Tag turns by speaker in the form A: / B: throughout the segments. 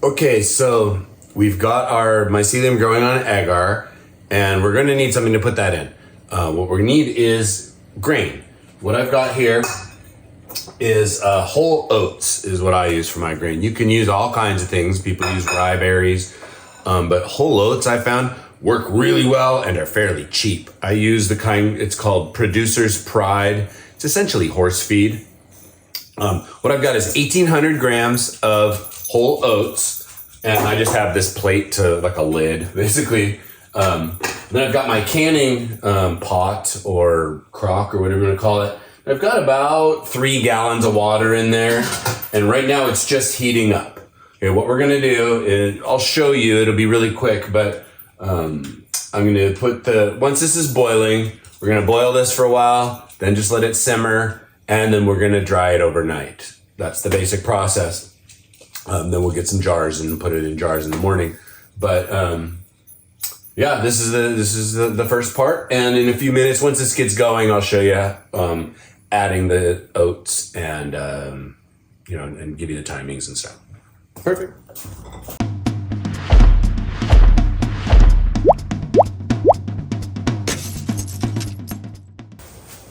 A: Okay, so we've got our mycelium growing on agar, and we're going to need something to put that in. What we need is grain. What I've got here is whole oats is what I use for my grain. You can use all kinds of things. People use rye berries, but whole oats I found work really well and are fairly cheap. I use the kind, it's called Producer's Pride. It's essentially horse feed. What I've got is 1,800 grams of whole oats, and I just have this plate to like a lid, basically. Then I've got my canning pot or crock or whatever you want to call it. I've got about 3 gallons of water in there, and right now it's just heating up. Okay, what we're gonna do is, I'll show you, it'll be really quick, but I'm gonna put once this is boiling, we're gonna boil this for a while, then just let it simmer, and then we're gonna dry it overnight. That's the basic process. Then we'll get some jars and put it in jars in the morning. But yeah, this is the first part. And in a few minutes, once this gets going, I'll show you adding the oats and and give you the timings and stuff. Perfect.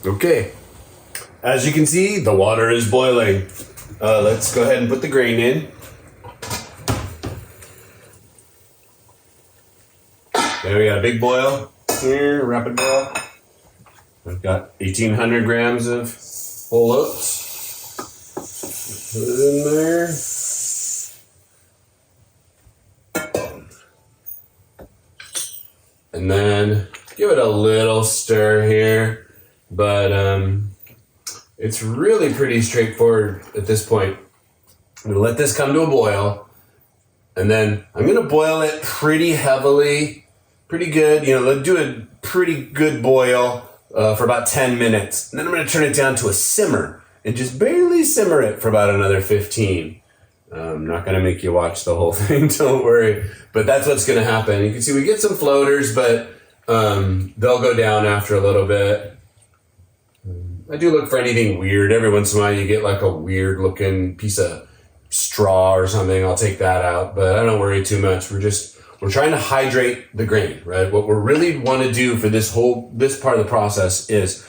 A: Okay. As you can see, the water is boiling. Let's go ahead and put the grain in. There we got a big boil here, rapid boil. I've got 1,800 grams of whole oats. Put it in there. And then give it a little stir here, but it's really pretty straightforward at this point. I'm gonna let this come to a boil, and then I'm gonna boil it pretty heavily. Pretty good, let's do a pretty good boil for about 10 minutes. And then I'm gonna turn it down to a simmer and just barely simmer it for about another 15. I'm not gonna make you watch the whole thing, don't worry. But that's what's gonna happen. You can see we get some floaters, but they'll go down after a little bit. I do look for anything weird. Every once in a while you get like a weird looking piece of straw or something. I'll take that out, but I don't worry too much. We're trying to hydrate the grain, right? What we really want to do for this part of the process is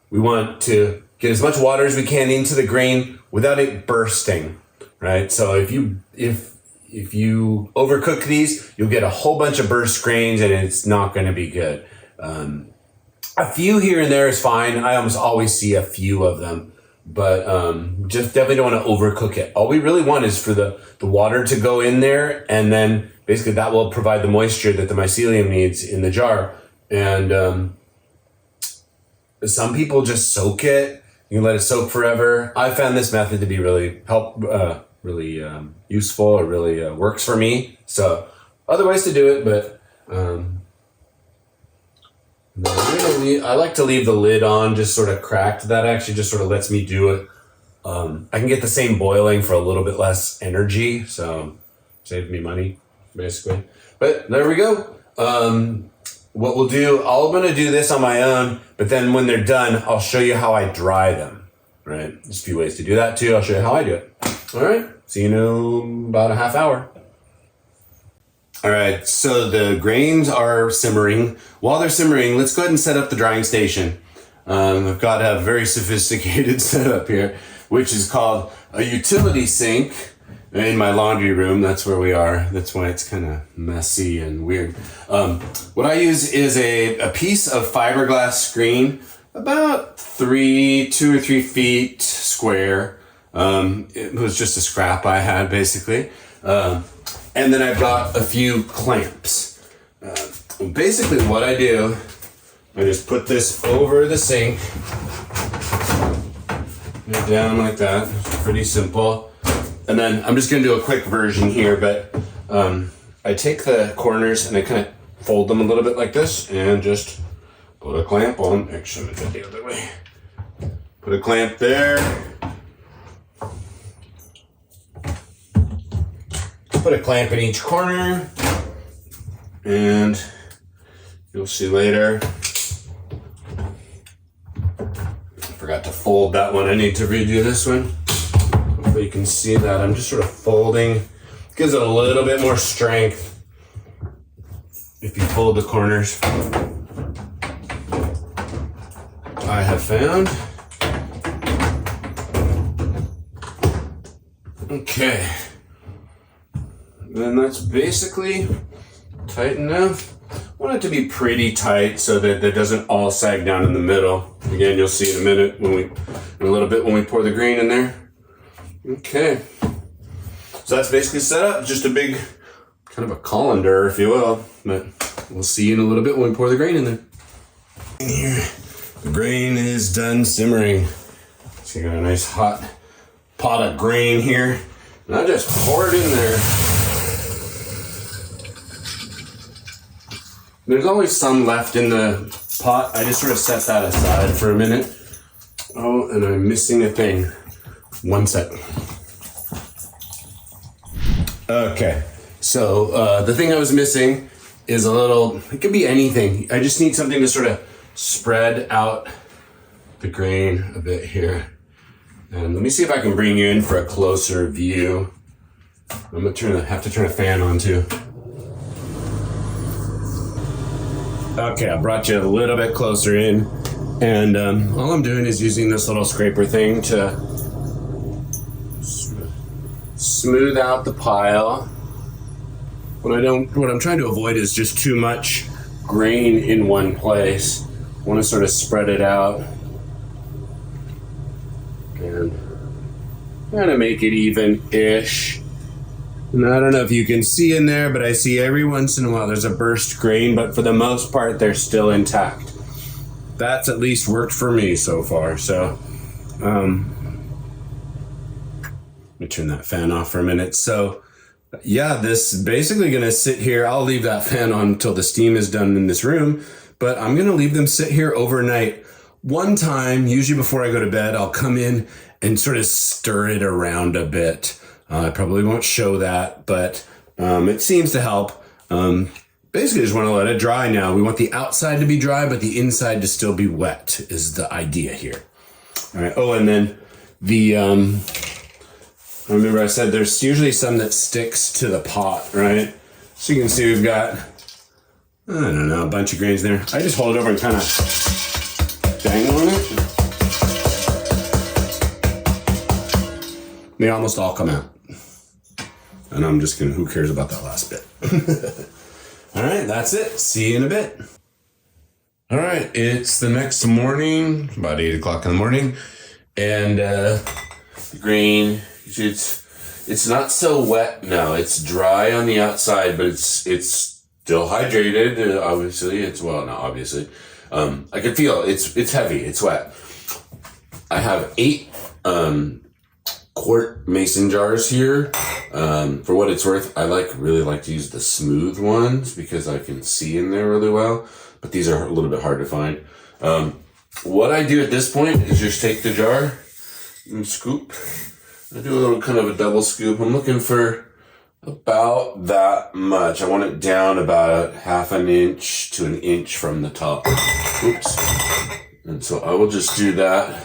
A: we want to get as much water as we can into the grain without it bursting, right? So if you overcook these, you'll get a whole bunch of burst grains and it's not going to be good. A few here and there is fine. I almost always see a few of them, but just definitely don't want to overcook it. All we really want is for the water to go in there, and then basically that will provide the moisture that the mycelium needs in the jar. And some people just soak it. You can let it soak forever. I found this method to be really useful, or really works for me. So other ways to do it, but I like to leave the lid on, just sort of cracked. That actually just sort of lets me do it. I can get the same boiling for a little bit less energy, so saves me money, basically. But there we go. What we'll do, I'm going to do this on my own, but then when they're done, I'll show you how I dry them, right? There's a few ways to do that too. I'll show you how I do it. All right, see you in about a half hour. All right, so the grains are simmering. While they're simmering, let's go ahead and set up the drying station. I've got a very sophisticated setup here, which is called a utility sink in my laundry room. That's where we are. That's why it's kind of messy and weird. What I use is a piece of fiberglass screen, about 2 or 3 feet square. It was just a scrap I had, basically. And then I've got a few clamps. Basically what I do, I just put this over the sink, put it down like that. It's pretty simple. And then I'm just gonna do a quick version here, but I take the corners and I kind of fold them a little bit like this and just put a clamp on. Actually, I'm gonna do it the other way. Put a clamp there. Put a clamp in each corner, and you'll see later. I forgot to fold that one. I need to redo this one. Hopefully you can see that. I'm just sort of folding, Gives it a little bit more strength if you fold the corners. I have found. Okay. Then that's basically tight enough. I want it to be pretty tight so that it doesn't all sag down in the middle. Again, you'll see in a minute in a little bit when we pour the grain in there. Okay. So that's basically set up. Just a big, kind of a colander, if you will. But we'll see in a little bit when we pour the grain in there. In here, the grain is done simmering. So you got a nice hot pot of grain here. And I just pour it in there. There's always some left in the pot. I just sort of set that aside for a minute. Oh, and I'm missing a thing. One sec. Okay, so the thing I was missing is a little, it could be anything. I just need something to sort of spread out the grain a bit here. And let me see if I can bring you in for a closer view. I'm gonna have to turn a fan on too. Okay, I brought you a little bit closer in, and all I'm doing is using this little scraper thing to smooth out the pile. What I'm trying to avoid is just too much grain in one place. I want to sort of spread it out and kind of make it even-ish. And I don't know if you can see in there, but I see every once in a while there's a burst grain, but for the most part, they're still intact. That's at least worked for me so far. So, let me turn that fan off for a minute. So, yeah, this is basically going to sit here. I'll leave that fan on until the steam is done in this room, but I'm going to leave them sit here overnight. One time, usually before I go to bed, I'll come in and sort of stir it around a bit. I probably won't show that, but it seems to help. Basically, just want to let it dry now. We want the outside to be dry, but the inside to still be wet is the idea here. All right. Oh, and then remember I said there's usually some that sticks to the pot, right? So you can see we've got, I don't know, a bunch of grains there. I just hold it over and kind of bang on it. They almost all come out. And I'm just gonna, who cares about that last bit? All right, that's it. See you in a bit. All right, it's the next morning, about 8 o'clock in the morning. And the grain, it's not so wet now. It's dry on the outside, but it's still hydrated. Obviously, not obviously. I can feel it's heavy, it's wet. I have 8 quart mason jars here. For what it's worth, I really like to use the smooth ones because I can see in there really well, but these are a little bit hard to find. What I do at this point is just take the jar and scoop. I do a little kind of a double scoop. I'm looking for about that much. I want it down about 1/2 inch to 1 inch from the top. Oops. And so I will just do that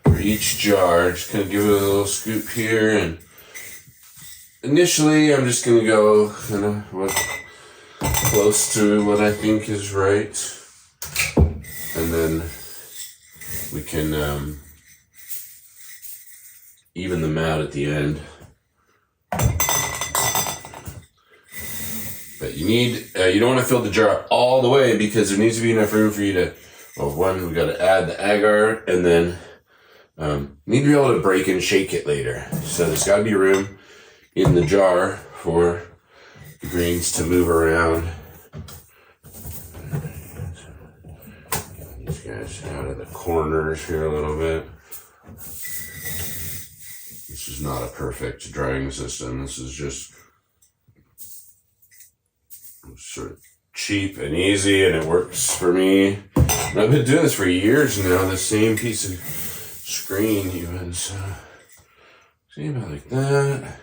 A: for each jar. Just kind of give it a little scoop here, and initially I'm just going to go kind of close to what I think is right, and then we can even them out at the end. But you don't want to fill the jar up all the way because there needs to be enough room for you to, one, we got to add the agar, and then need to be able to break and shake it later. So there's got to be room in the jar for the grains to move around. Get these guys out of the corners here a little bit. This is not a perfect drying system. This is just sort of cheap and easy, and it works for me. And I've been doing this for years now, the same piece of screen even. So see about like that.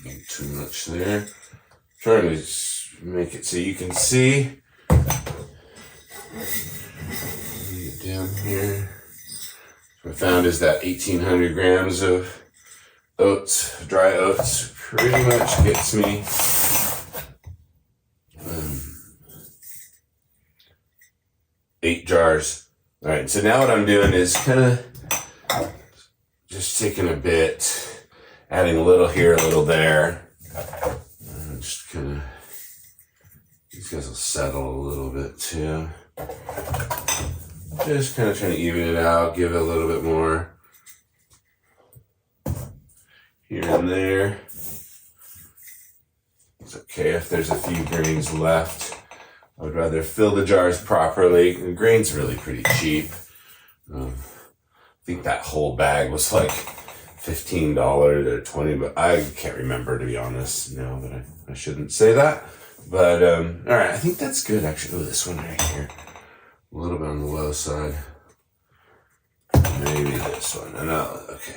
A: Not too much there. Trying to make it so you can see. down here. What I found is that 1,800 grams of oats, dry oats, pretty much gets me 8 jars. All right, so now what I'm doing is kind of just taking a bit, adding a little here, a little there. Just kind of, these guys will settle a little bit too. Just kind of trying to even it out, give it a little bit more here and there. It's okay if there's a few grains left. I would rather fill the jars properly. The grain's really pretty cheap. I think that whole bag was like $15 or $20, but I can't remember, to be honest. No, but I shouldn't say that. But all right, I think that's good actually. Oh, this one right here, a little bit on the low side. Maybe this one. Okay.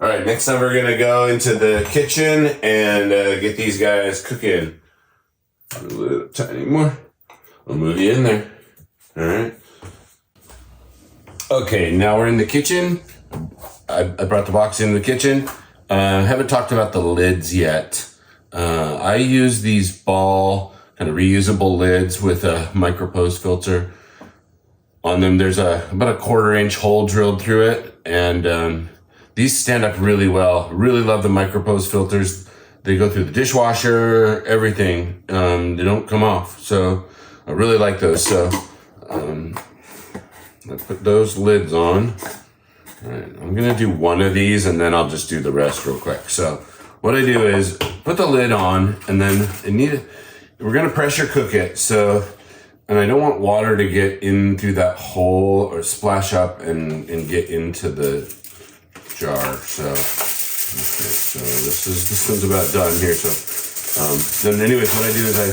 A: All right, next time we're gonna go into the kitchen and get these guys cooking. A little tiny more. I'll move you in there. All right. Okay, now we're in the kitchen. I brought the box into the kitchen. Haven't talked about the lids yet. I use these ball kind of reusable lids with a micropose filter on them. There's about a 1/4 inch hole drilled through it, and these stand up really well. Really love the micropose filters. They go through the dishwasher, everything. They don't come off, so I really like those. So I put those lids on. All right, I'm gonna do one of these and then I'll just do the rest real quick. So what I do is put the lid on, and then we're gonna pressure cook it. So, and I don't want water to get in through that hole or splash up and get into the jar. So, okay, so this one's about done here. So, then anyways, what I do is I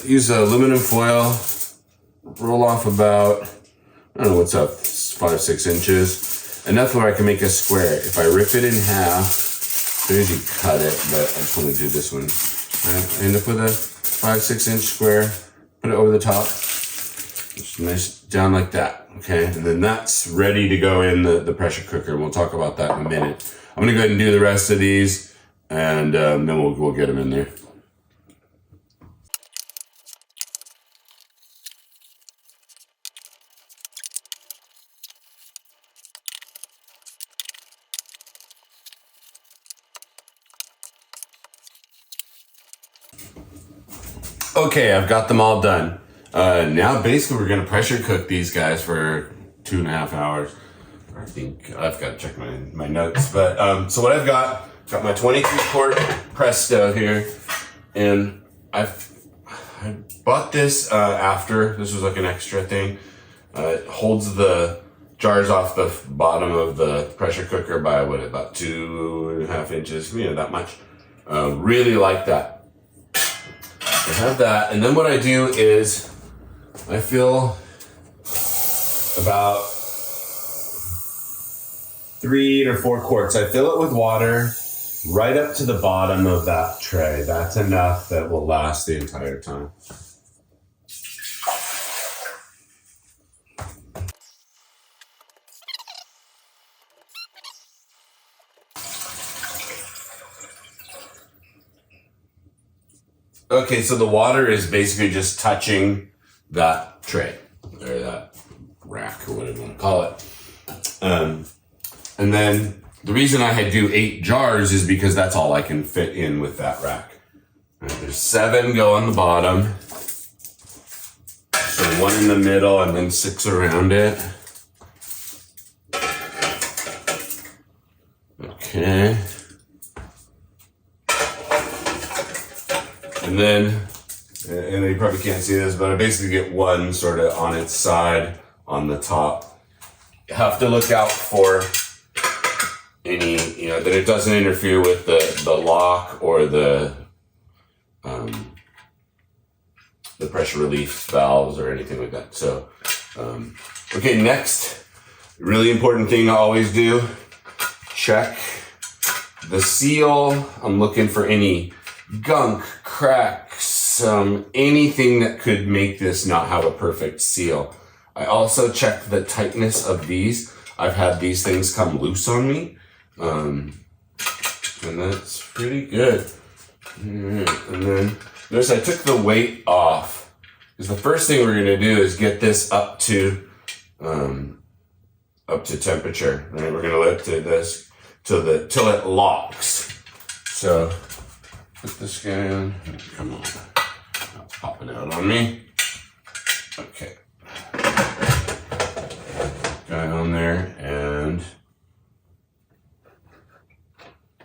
A: use aluminum foil, roll off about, I don't know what's up, 5-6 inches, enough where I can make a square. If I rip it in half, I usually cut it, but I just want to do this one. I end up with a 5-6 inch square, put it over the top, just nice down like that, okay? And then that's ready to go in the pressure cooker. We'll talk about that in a minute. I'm gonna go ahead and do the rest of these, and then we'll get them in there. Okay, I've got them all done. Now basically we're gonna pressure cook these guys for 2.5 hours. I think I've got to check my notes, but so what I've got my 23-quart Presto here, and I bought this after. This was like an extra thing. It holds the jars off the bottom of the pressure cooker by about 2.5 inches, that much. Really like that. I have that, and then what I do is I fill about 3 or 4 quarts. I fill it with water right up to the bottom of that tray. That's enough that will last the entire time. Okay, so the water is basically just touching that tray, or that rack, or whatever you want to call it. And then the reason I do 8 jars is because that's all I can fit in with that rack. All right, there's 7 go on the bottom. So 1 in the middle and then 6 around it. Okay. And then, and you probably can't see this, but I basically get 1 sort of on its side on the top. You have to look out for any, that it doesn't interfere with the lock or the pressure relief valves or anything like that. So, okay, next, really important thing I always do, check the seal. I'm looking for any gunk, cracks, anything that could make this not have a perfect seal. I also checked the tightness of these. I've had these things come loose on me. And that's pretty good. And then notice I took the weight off. Because the first thing we're gonna do is get this up to temperature. Right? We're gonna let this till it locks. So put this guy in. Come on. Not popping out on me. Okay. Guy on there and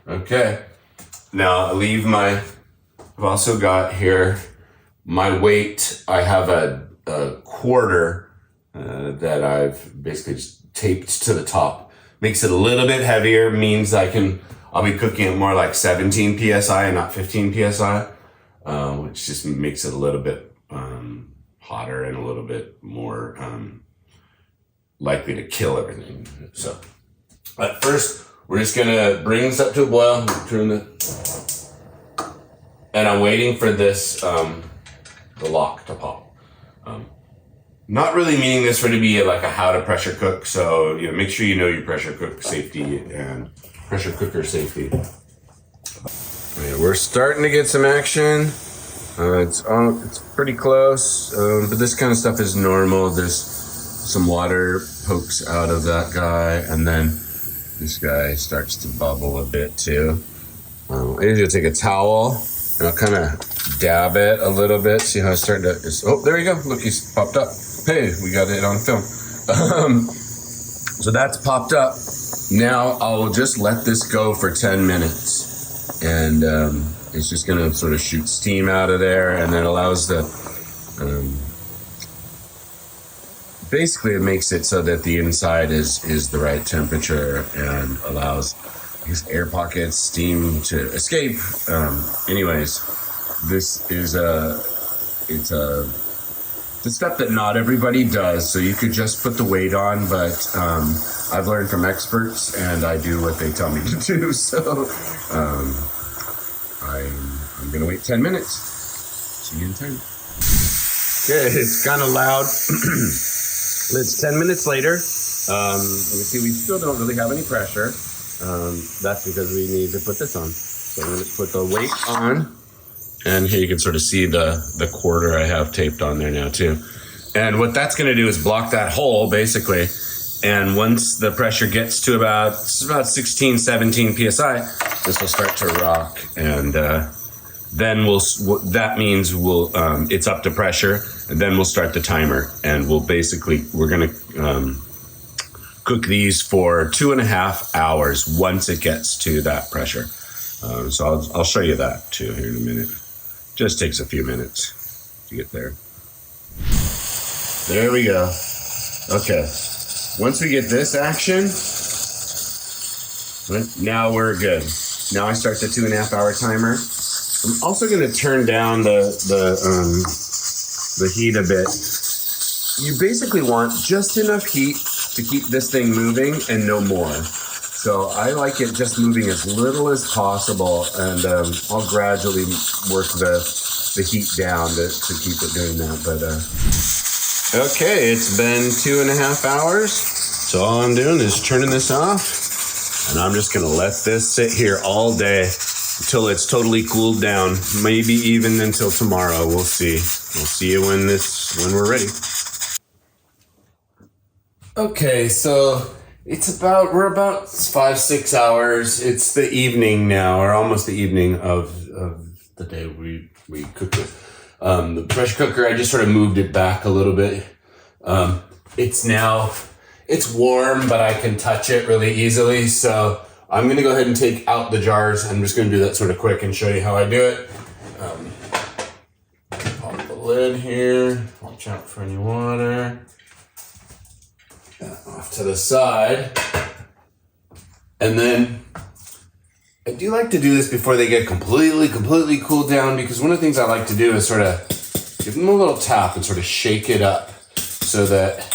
A: okay. Now I've also got here my weight. I have a quarter that I've basically just taped to the top. Makes it a little bit heavier, means I'll be cooking it more like 17 psi and not 15 psi, which just makes it a little bit hotter and a little bit more likely to kill everything. So at first, we're just gonna bring this up to a boil, and I'm waiting for this, the lock to pop. Not really meaning this for it to be like a how to pressure cook, so make sure you know your pressure cooker safety. Okay, we're starting to get some action. It's pretty close, but this kind of stuff is normal. There's some water pokes out of that guy, and then this guy starts to bubble a bit too. I usually take a towel and I'll kind of dab it a little bit. See how it's starting to, oh, there you go. Look, he's popped up. Hey, we got it on film. So that's popped up. Now I'll just let this go for 10 minutes. And it's just gonna sort of shoot steam out of there, and then allows the, basically it makes it so that the inside is the right temperature and allows these air pockets, steam to escape. Anyways, this is it's stuff that not everybody does, so you could just put the weight on, but I've learned from experts and I do what they tell me to do, so I'm gonna wait 10 minutes. See you in 10. Okay, it's kind of loud. It's 10 minutes later. You can see we still don't really have any pressure. That's because we need to put this on. So I'm gonna put the weight on. And here you can sort of see the quarter I have taped on there now too. And what that's gonna do is block that hole basically. And once the pressure gets to about 16, 17 PSI, this will start to rock. And then that means it's up to pressure, and then we'll start the timer. And we're gonna cook these for 2.5 hours once it gets to that pressure. So I'll show you that too here in a minute. Just takes a few minutes to get there. There we go. Okay. Once we get this action, now we're good. Now I start the 2.5 hour timer. I'm also going to turn down the heat a bit. You basically want just enough heat to keep this thing moving and no more. So I like it just moving as little as possible, and I'll gradually work the heat down to keep it doing that. But okay, it's been 2.5 hours. So all I'm doing is turning this off, and I'm just gonna let this sit here all day until it's totally cooled down. Maybe even until tomorrow. We'll see. We'll see you when we're ready. Okay, so we're about 5-6 hours. It's the evening now, or almost the evening of the day we cooked it. The pressure cooker, I just sort of moved it back a little bit. It's warm, but I can touch it really easily. So I'm gonna go ahead and take out the jars. I'm just gonna do that sort of quick and show you how I do it. Pop the lid here. Watch out for any water. Off to the side. And then I do like to do this before they get completely cooled down, because one of the things I like to do is sort of give them a little tap and sort of shake it up so that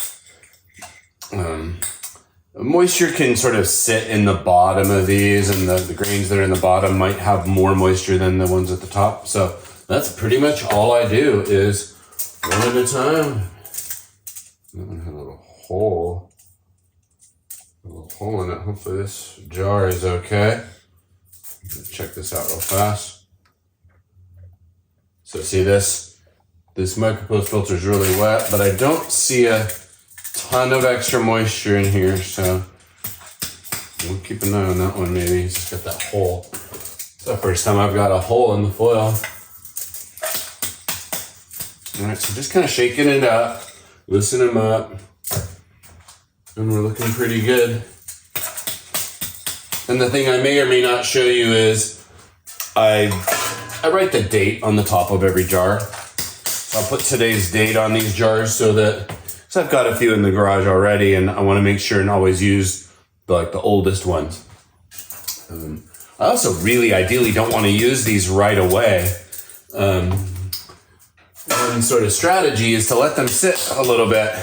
A: moisture can sort of sit in the bottom of these, and the grains that are in the bottom might have more moisture than the ones at the top. So that's pretty much all I do, is one at a time. That one had a hole. A little hole in it. Hopefully this jar is okay. Check this out real fast. So see this micropose filter is really wet, but I don't see a ton of extra moisture in here, so we'll keep an eye on that one. Maybe it's just got that hole. It's the first time I've got a hole in the foil. All right, so just kind of shaking it up, loosen them up, and we're looking pretty good. And the thing I may or may not show you is I write the date on the top of every jar. So I'll put today's date on these jars so I've got a few in the garage already, and I want to make sure and always use the oldest ones. I also really ideally don't want to use these right away. One sort of strategy is to let them sit a little bit.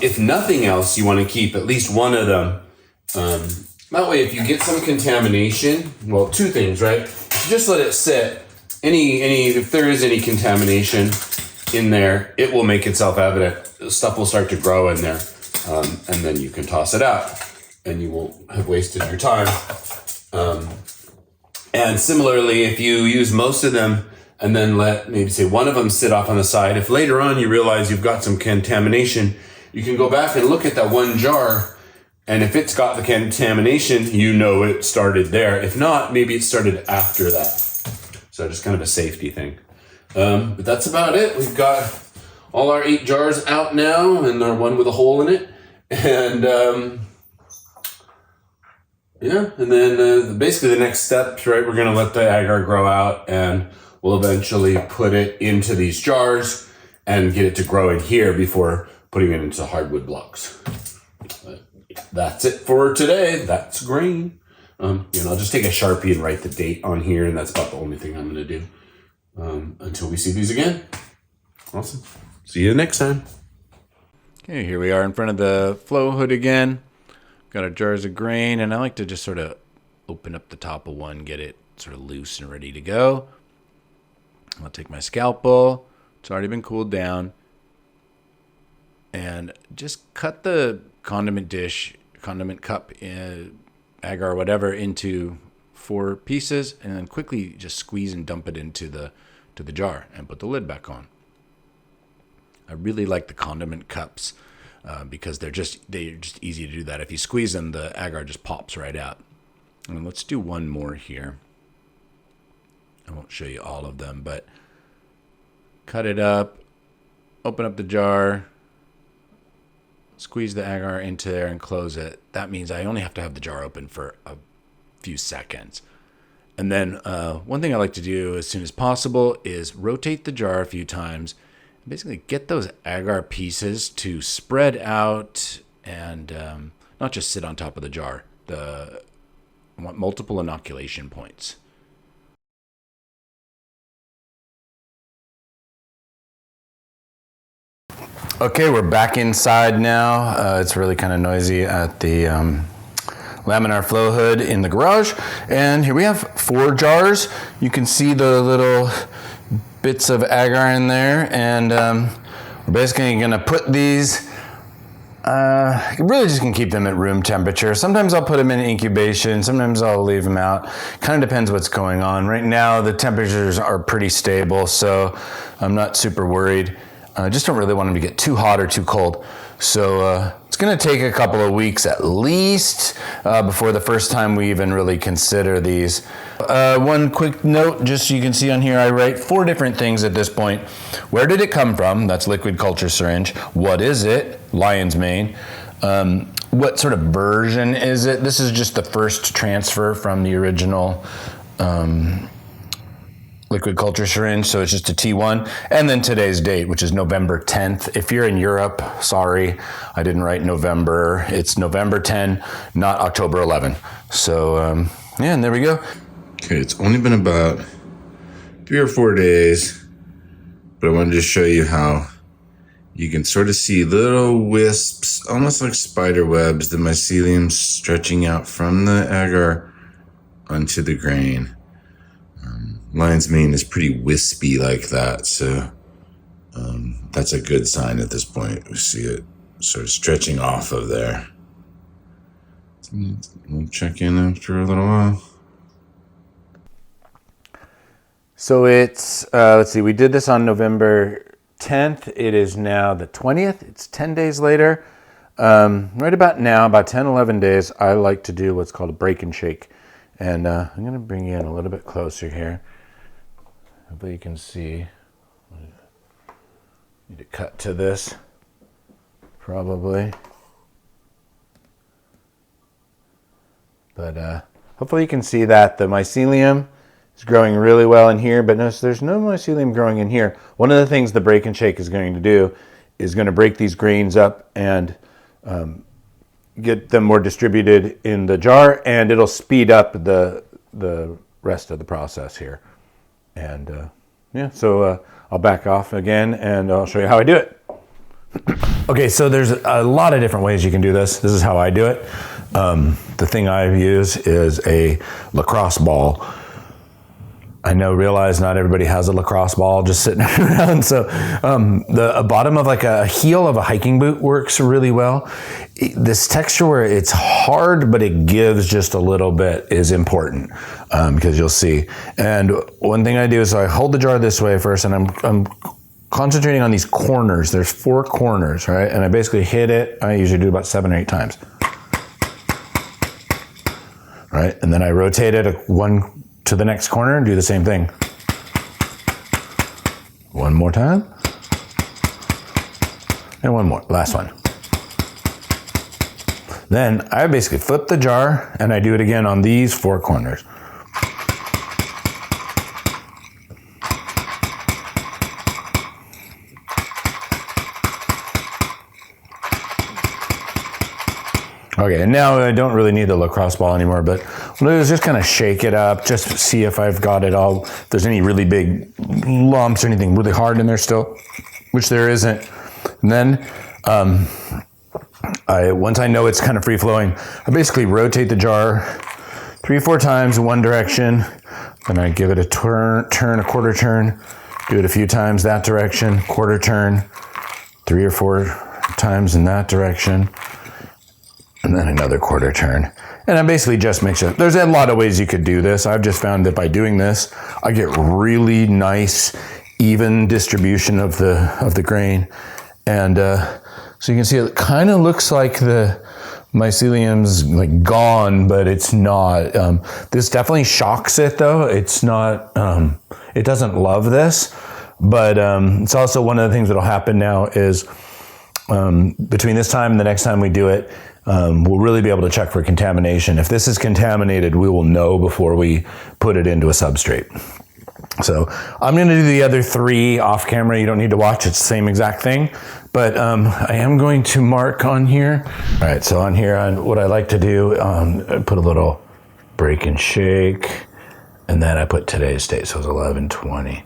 A: If nothing else, you want to keep at least one of them. That way, if you get some contamination, well, two things, right? If you just let it sit, if there is any contamination in there, it will make itself evident. Stuff will start to grow in there, and then you can toss it out, and you won't have wasted your time. And similarly, if you use most of them and then let maybe say one of them sit off on the side, if later on you realize you've got some contamination, you can go back and look at that one jar. And if it's got the contamination, you know it started there. If not, maybe it started after that. So just kind of a safety thing. But that's about it. We've got all our 8 jars out now, and our one with a hole in it. And and then basically the next steps, right? We're going to let the agar grow out, and we'll eventually put it into these jars and get it to grow in here before putting it into hardwood blocks. That's it for today. That's grain. I'll just take a Sharpie and write the date on here, and that's about the only thing I'm going to do until we see these again. Awesome. See you next time.
B: Okay, here we are in front of the flow hood again. Got our jars of grain, and I like to just sort of open up the top of one, get it sort of loose and ready to go. I'll take my scalpel. It's already been cooled down. And just cut the condiment cup, agar, whatever, into 4 pieces, and then quickly just squeeze and dump it into the jar and put the lid back on. I really like the condiment cups because they're just easy to do that. If you squeeze them, the agar just pops right out. And let's do one more here. I won't show you all of them, but cut it up, open up the jar, squeeze the agar into there and close it. That means I only have to have the jar open for a few seconds. And then one thing I like to do as soon as possible is rotate the jar a few times. Basically get those agar pieces to spread out and not just sit on top of the jar. I want multiple inoculation points. Okay, we're back inside now. It's really kind of noisy at the laminar flow hood in the garage. And here we have 4 jars. You can see the little bits of agar in there. And we're basically going to put these, really just going to keep them at room temperature. Sometimes I'll put them in incubation. Sometimes I'll leave them out. Kind of depends what's going on. Right now, the temperatures are pretty stable, so I'm not super worried. I just don't really want them to get too hot or too cold. So it's going to take a couple of weeks at least before the first time we even really consider these. One quick note, just so you can see on here, I write 4 different things at this point. Where did it come from? That's liquid culture syringe. What is it? Lion's mane. What sort of version is it? This is just the first transfer from the original liquid culture syringe, so it's just a T1, and then today's date, which is November 10th. If you're in Europe, sorry, I didn't write November. It's November 10, not October 11. So, yeah, and there we go.
A: Okay, it's only been about 3 or 4 days, but I wanted to show you how you can sort of see little wisps, almost like spider webs, the mycelium stretching out from the agar onto the grain. Lion's mane is pretty wispy like that, so that's a good sign at this point. We see it sort of stretching off of there. We'll check in after a little while.
B: So it's, let's see, we did this on November 10th. It is now the 20th. It's 10 days later. Right about now, about 10, 11 days, I like to do what's called a break and shake. And I'm going to bring you in a little bit closer here. Hopefully you can see. Need to cut to this, probably. But hopefully you can see that the mycelium is growing really well in here, but notice there's no mycelium growing in here. One of the things the break and shake is going to do is going to break these grains up and get them more distributed in the jar, and it'll speed up the rest of the process here. And yeah, so I'll back off again and I'll show you how I do it. Okay, so there's a lot of different ways you can do this. This is how I do it. The thing I use is a lacrosse ball. I realize not everybody has a lacrosse ball just sitting around. So the bottom of like a heel of a hiking boot works really well. This texture where it's hard, but it gives just a little bit is important because you'll see. And one thing I do is I hold the jar this way first, and I'm concentrating on these corners. There's 4 corners, right? And I basically hit it. I usually do about 7 or 8 times. Right? And then I rotate it one to the next corner and do the same thing. One more time. And one more, last one. Then I basically flip the jar and I do it again on these 4 corners. Okay, and now I don't really need the lacrosse ball anymore, but what I'll do is just kind of shake it up, just to see if I've got it all, if there's any really big lumps or anything really hard in there still, which there isn't. And then once I know it's kind of free flowing, I basically rotate the jar 3 or 4 times in one direction, then I give it a turn, a quarter turn, do it a few times that direction, quarter turn, 3 or 4 times in that direction, and then another quarter turn. And I basically just mix it. There's a lot of ways you could do this. I've just found that by doing this, I get really nice, even distribution of the grain. And so you can see it kind of looks like the mycelium's like gone, but it's not. This definitely shocks it though. It's not, it doesn't love this, but it's also one of the things that'll happen now is between this time and the next time we do it, we'll really be able to check for contamination. If this is contaminated, we will know before we put it into a substrate. So I'm going to do the other 3 off camera. You don't need to watch. It's the same exact thing. But I am going to mark on here. All right, so on here, what I like to do, I put a little break and shake. And then I put today's date. So it's 11/20.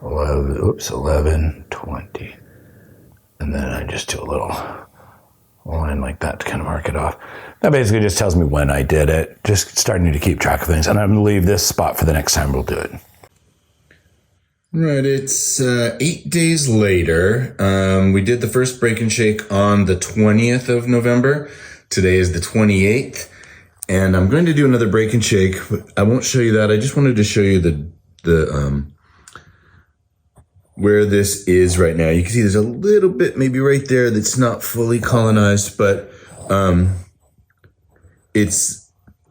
B: 11/20. And then I just do a little line like that to kind of mark it off. That basically just tells me when I did it. Just starting to keep track of things. And I'm going to leave this spot for the next time we'll do it.
A: Right, it's 8 days later. We did the first break and shake on the 20th of November. Today is the 28th. And I'm going to do another break and shake. I won't show you that. I just wanted to show you the where this is right now. You can see there's a little bit maybe right there that's not fully colonized, but it's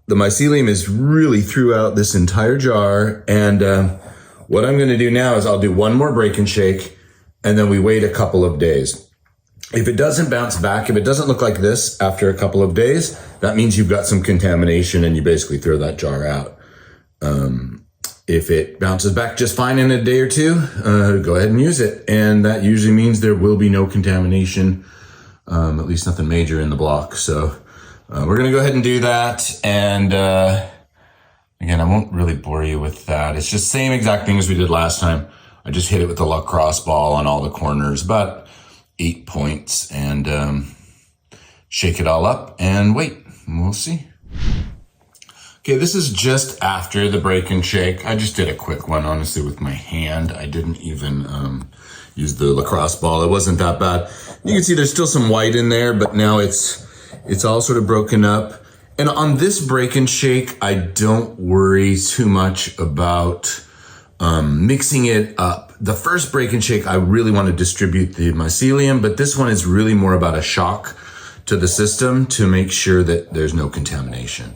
A: the mycelium is really throughout this entire jar. And what I'm going to do now is I'll do one more break and shake, and then we wait a couple of days. If it doesn't bounce back, if it doesn't look like this after a couple of days, that means you've got some contamination and you basically throw that jar out. If it bounces back just fine in a day or 2, go ahead and use it. And that usually means there will be no contamination, at least nothing major in the block. So we're going to go ahead and do that. And again, I won't really bore you with that. It's just the same exact thing as we did last time. I just hit it with the lacrosse ball on all the corners, about 8 points, and shake it all up and wait, and we'll see. Okay, this is just after the break and shake. I just did a quick one, honestly, with my hand. I didn't even
C: used the lacrosse ball. It wasn't that bad. You can see there's still some white in there, but now it's all sort of broken up. And on this break and shake, I don't worry too much about mixing it up. The first break and shake, I really want to distribute the mycelium, but this one is really more about a shock to the system to make sure that there's no contamination.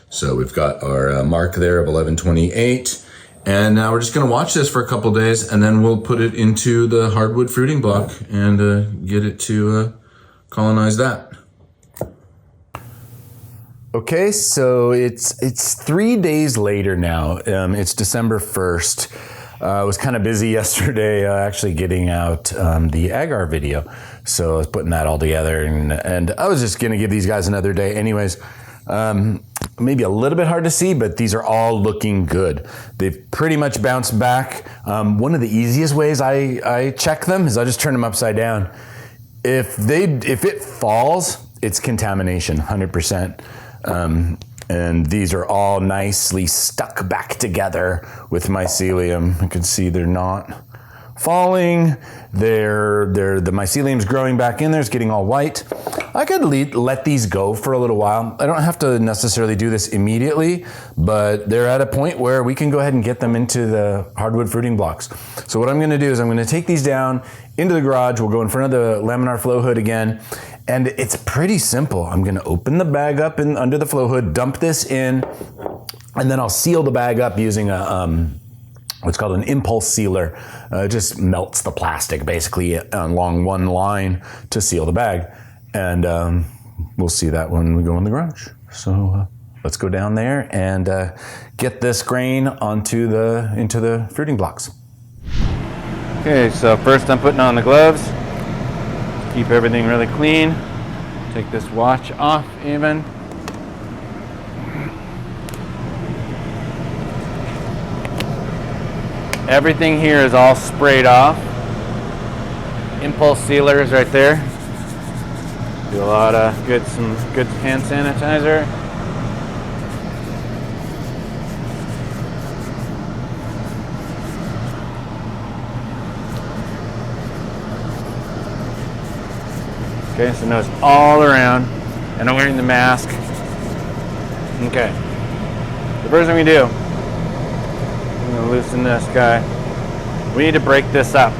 C: So we've got our mark there of 1128, and now we're just going to watch this for a couple days, and then we'll put it into the hardwood fruiting block and get it to colonize that.
B: Okay, so it's 3 days later now. It's December 1st. I was kind of busy yesterday actually getting out the agar video. So I was putting that all together, and I was just going to give these guys another day. Anyways, maybe a little bit hard to see, but these are all looking good. They've pretty much bounced back. One of the easiest ways I check them is I just turn them upside down. If it falls, it's contamination, 100%. And these are all nicely stuck back together with mycelium. You can see they're not falling. The mycelium's growing back in there. It's getting all white. I could let these go for a little while. I don't have to necessarily do this immediately, but they're at a point where we can go ahead and get them into the hardwood fruiting blocks. So what I'm going to do is I'm going to take these down into the garage. We'll go in front of the laminar flow hood again. And it's pretty simple. I'm going to open the bag up under the flow hood, dump this in, and then I'll seal the bag up using what's called an impulse sealer. It just melts the plastic basically along one line to seal the bag. And we'll see that when we go in the garage. So let's go down there and get this grain into the fruiting blocks. Okay, so first I'm putting on the gloves. Keep everything really clean. Take this watch off even. Everything here is all sprayed off. Impulse sealer is right there. Do a lot of some good hand sanitizer. Okay, so now it's all around, and I'm wearing the mask. Okay, the first thing we do, I'm gonna loosen this guy. We need to break this up.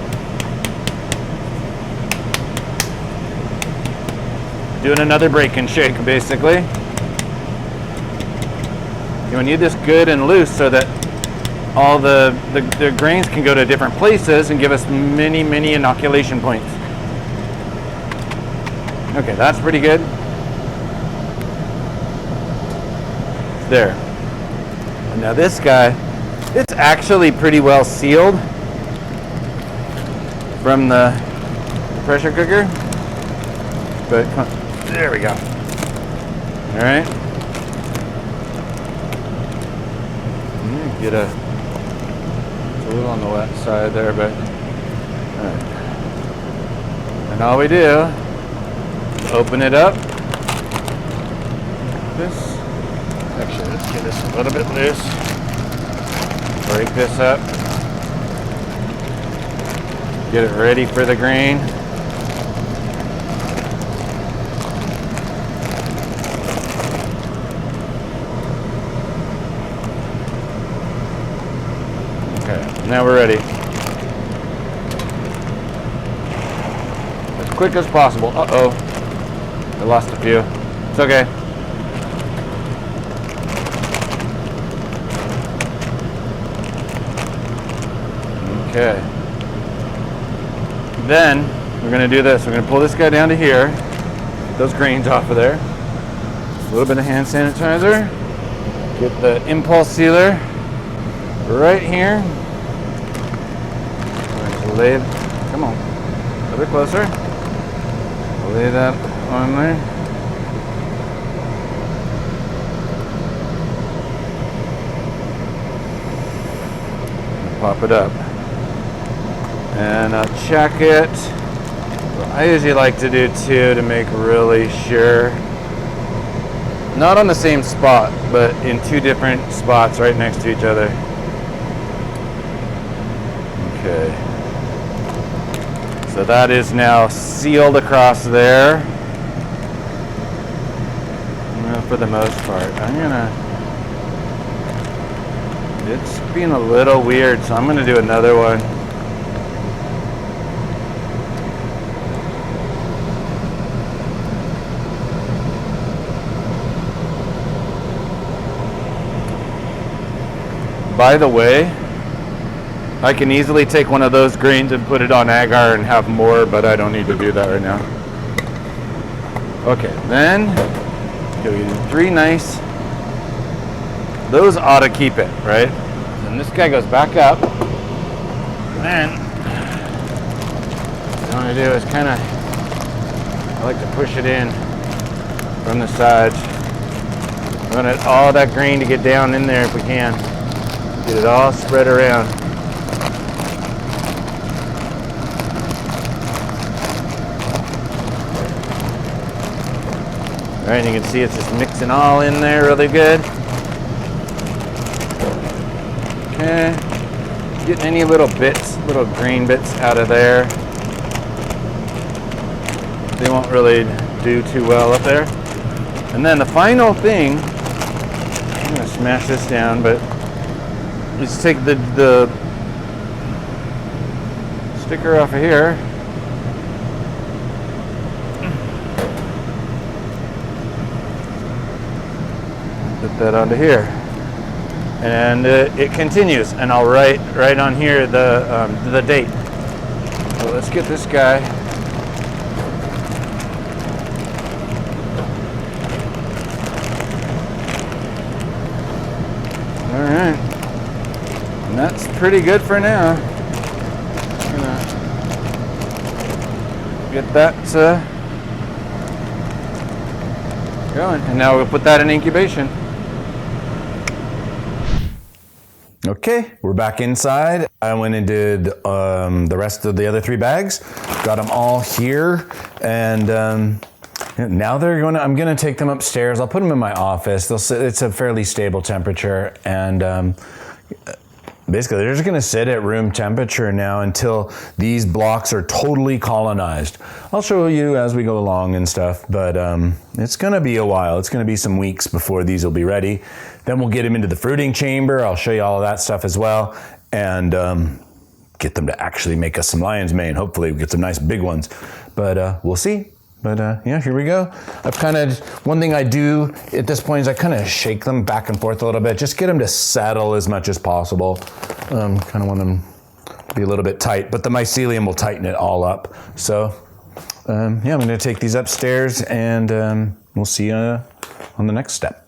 B: Doing another break and shake, basically. You need this good and loose so that all the grains can go to different places and give us many inoculation points. Okay, that's pretty good. There. And now this guy, it's actually pretty well sealed from the pressure cooker. But there we go. All right. Get it's a little on the wet side there, but all right. And all we do, open it up. This, actually, let's get this a little bit loose. Break this up. Get it ready for the grain. Okay, now we're ready. As quick as possible. Uh-oh. I lost a few. It's okay. Okay. Then we're going to do this. We're going to pull this guy down to here. Get those grains off of there. A little bit of hand sanitizer. Get the impulse sealer right here. Lay it. Come on. A little bit closer. Lay that on there. Pop it up. And I'll check it. What I usually like to do too, to make really sure. Not on the same spot, but in two different spots right next to each other. Okay. So that is now sealed across there. Well, for the most part. It's being a little weird, so I'm gonna do another one. By the way, I can easily take one of those grains and put it on agar and have more, but I don't need to do that right now. Okay, then we do 3 nice. Those ought to keep it, right? And this guy goes back up. And then what I want to do is kind of, I like to push it in from the sides. I want all that grain to get down in there if we can. Get it all spread around. All right, you can see it's just mixing all in there really good. Okay, getting any little bits, little green bits out of there. They won't really do too well up there. And then the final thing, I'm gonna smash this down, but let's take the sticker off of here. Put that onto here. And it continues, and I'll write right on here the date. So let's get this guy. All right, and that's pretty good for now. I'm gonna get that going, and now we'll put that in incubation. Okay, we're back inside. I went and did the rest of the other 3 bags. Got them all here, and now they're going. I'm going to take them upstairs. I'll put them in my office. It's a fairly stable temperature, and basically they're just going to sit at room temperature now until these blocks are totally colonized. I'll show you as we go along and stuff, but it's going to be a while. It's going to be some weeks before these will be ready. Then we'll get them into the fruiting chamber. I'll show you all of that stuff as well, and get them to actually make us some lion's mane. Hopefully we get some nice big ones, but we'll see. But yeah, here we go. I've kind of, one thing I do at this point is I kind of shake them back and forth a little bit, just get them to settle as much as possible. Kind of want them to be a little bit tight, but the mycelium will tighten it all up. So yeah, I'm gonna take these upstairs, and we'll see you on the next step.